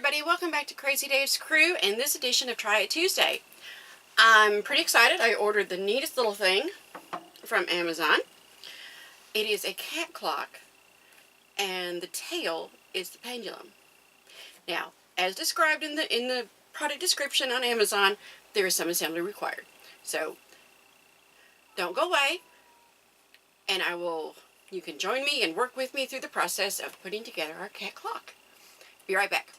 everybody, welcome back to Crazy Dave's Crew in this edition of Try It Tuesday. I'm pretty excited. I ordered the neatest little thing from Amazon. It is a cat clock and the tail is the pendulum. Now, as described in the product description on Amazon, there is some assembly required. So don't go away, and you can join me and work with me through the process of putting together our cat clock. Be right back.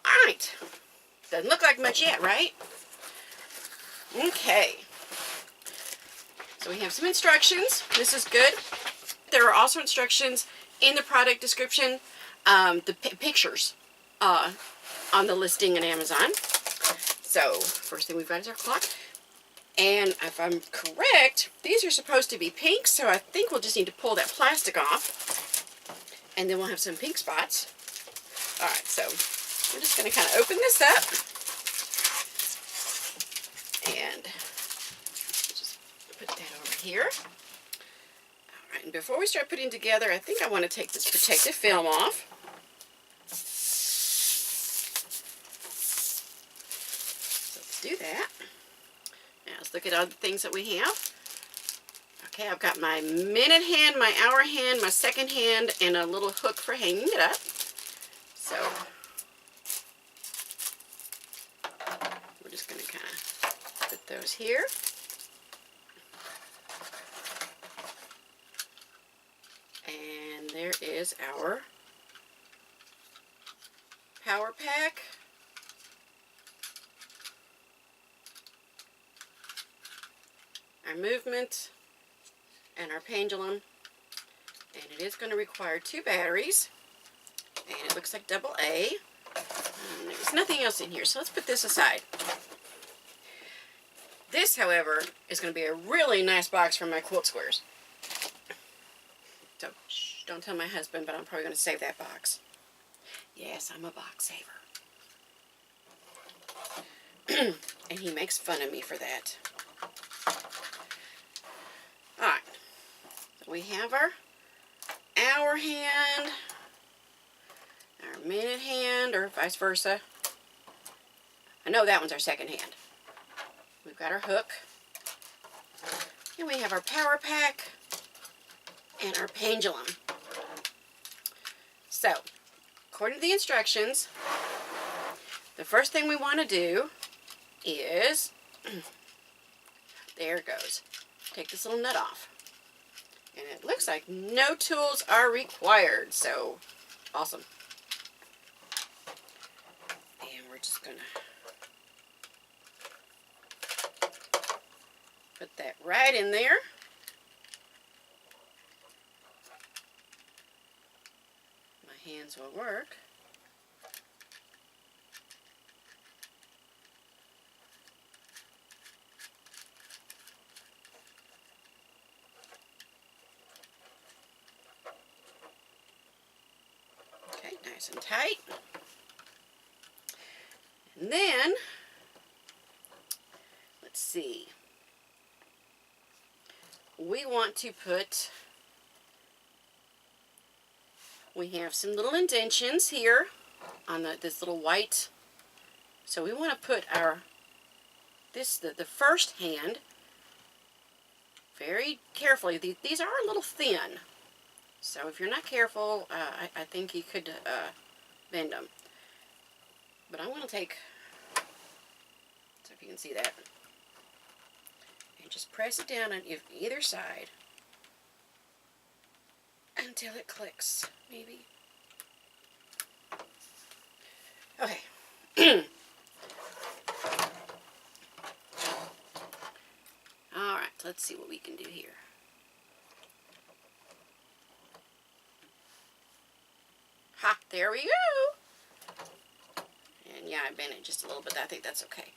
Alright, doesn't look like much yet, right? Okay, so we have some instructions. This is good. There are also instructions in the product description, the pictures on the listing on Amazon. So first thing we've got is our clock, and if I'm correct, these are supposed to be pink, so I think we'll just need to pull that plastic off, and then we'll have some pink spots. Alright, so we're just going to kind of open this up, and just put that over here. Alright, and before we start putting together, I think I want to take this protective film off. So let's do that. Now let's look at all the things that we have. Okay, I've got my minute hand, my hour hand, my second hand, and a little hook for hanging it up. So we're just going to kind of put those here. And there is our power pack. Our movement and our pendulum. And it is going to require 2 batteries. And it looks like AA. There's nothing else in here, so let's put this aside. This, however, is going to be a really nice box for my quilt squares. So, shh, don't tell my husband, but I'm probably going to save that box. Yes, I'm a box saver. And he makes fun of me for that. Alright, so we have our hour hand, our minute hand, or vice versa. I know that one's our second hand. We've got our hook, and we have our power pack, and our pendulum. So, according to the instructions, the first thing we want to do is, there it goes, take this little nut off. And it looks like no tools are required, so awesome. And we're just going to put that right in there. My hands will work. Okay, nice and tight. And then, let's see. We want to put, we have some little indentions here on this little white. So we want to put our, the first hand very carefully. These are a little thin. So if you're not careful, I think you could bend them. But I'm going to take, so if you can see that, and just press it down on either side until it clicks, maybe. Okay. Alright, let's see what we can do here. Ha, there we go. And yeah, I bent it just a little bit. I think that's okay.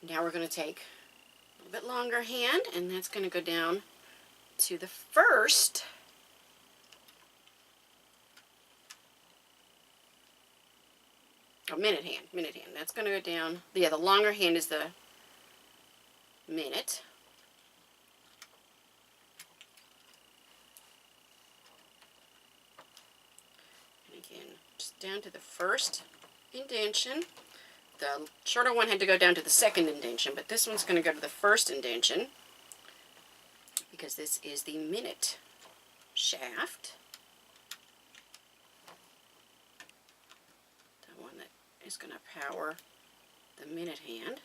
Now we're going to take a little bit longer hand, and that's going to go down to the first Oh, minute hand, minute hand. That's going to go down. Yeah, the longer hand is the minute. And again, just down to the first indentation. The shorter one had to go down to the second indentation, but this one's going to go to the first indentation because this is the minute shaft. The one that is going to power the minute hand.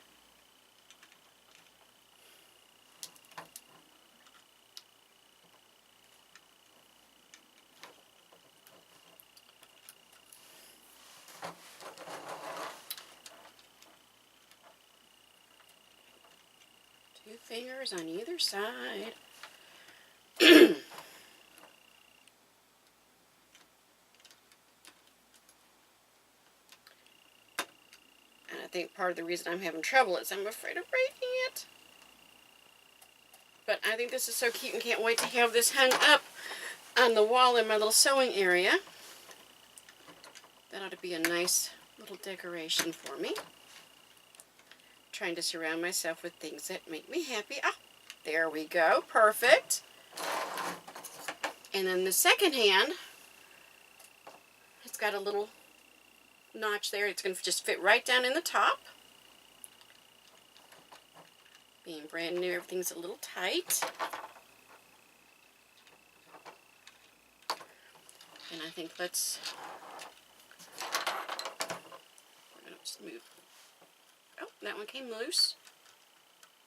Two fingers on either side. And I think part of the reason I'm having trouble is I'm afraid of breaking it. But I think this is so cute and can't wait to have this hung up on the wall in my little sewing area. That ought to be a nice little decoration for me. Trying to surround myself with things that make me happy. Ah, there we go. Perfect. And then the second hand, it's got a little notch there. It's going to just fit right down in the top. Being brand new, everything's a little tight. And I think we're going to just move. Oh, that one came loose.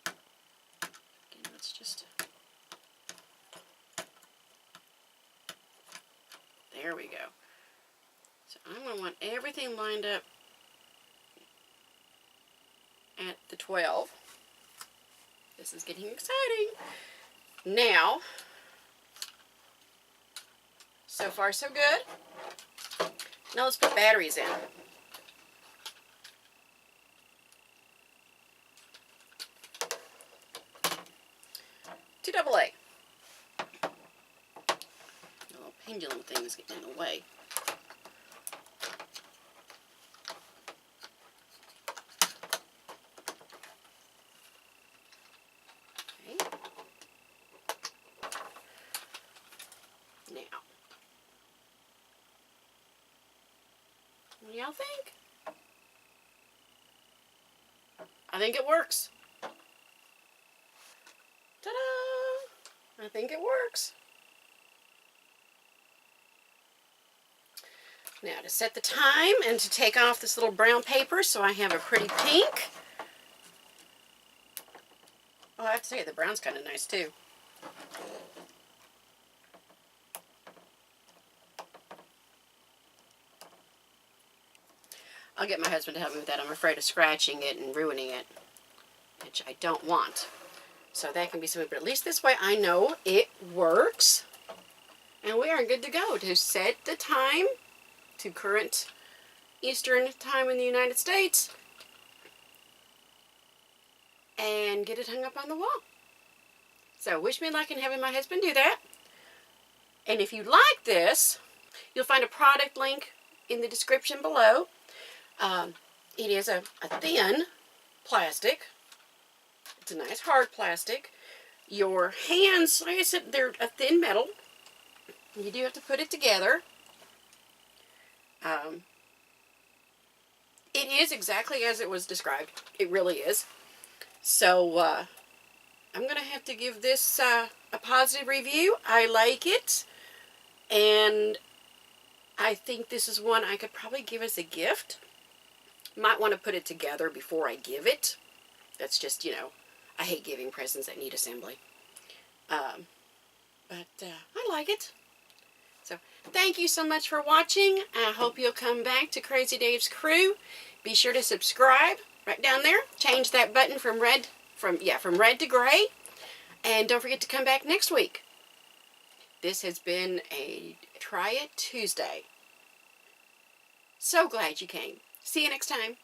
Again, let's just... There we go. So I'm going to want everything lined up at the 12. This is getting exciting. Now, so far so good. Now let's put batteries in. AA. The little pendulum thing is getting in the way. Okay. Now, what do y'all think? I think it works. Ta-da! I think it works. Now to set the time and to take off this little brown paper so I have a pretty pink. Oh, I have to say, the brown's kind of nice too. I'll get my husband to help me with that. I'm afraid of scratching it and ruining it, which I don't want. So that can be something, but at least this way I know it works. And we are good to go to set the time to current Eastern time in the United States and get it hung up on the wall. So wish me luck in having my husband do that. And if you like this, you'll find a product link in the description below. It is a thin plastic. It's a nice hard plastic. Your hands, like I said, they're a thin metal. You do have to put it together. It is exactly as it was described. It really is. So I'm going to have to give this a positive review. I like it. And I think this is one I could probably give as a gift. Might want to put it together before I give it. That's just, you know, I hate giving presents that need assembly. But I like it. So thank you so much for watching. I hope you'll come back to Crazy Dave's Crew. Be sure to subscribe right down there. Change that button from red to gray. And don't forget to come back next week. This has been a Try It Tuesday. So glad you came. See you next time.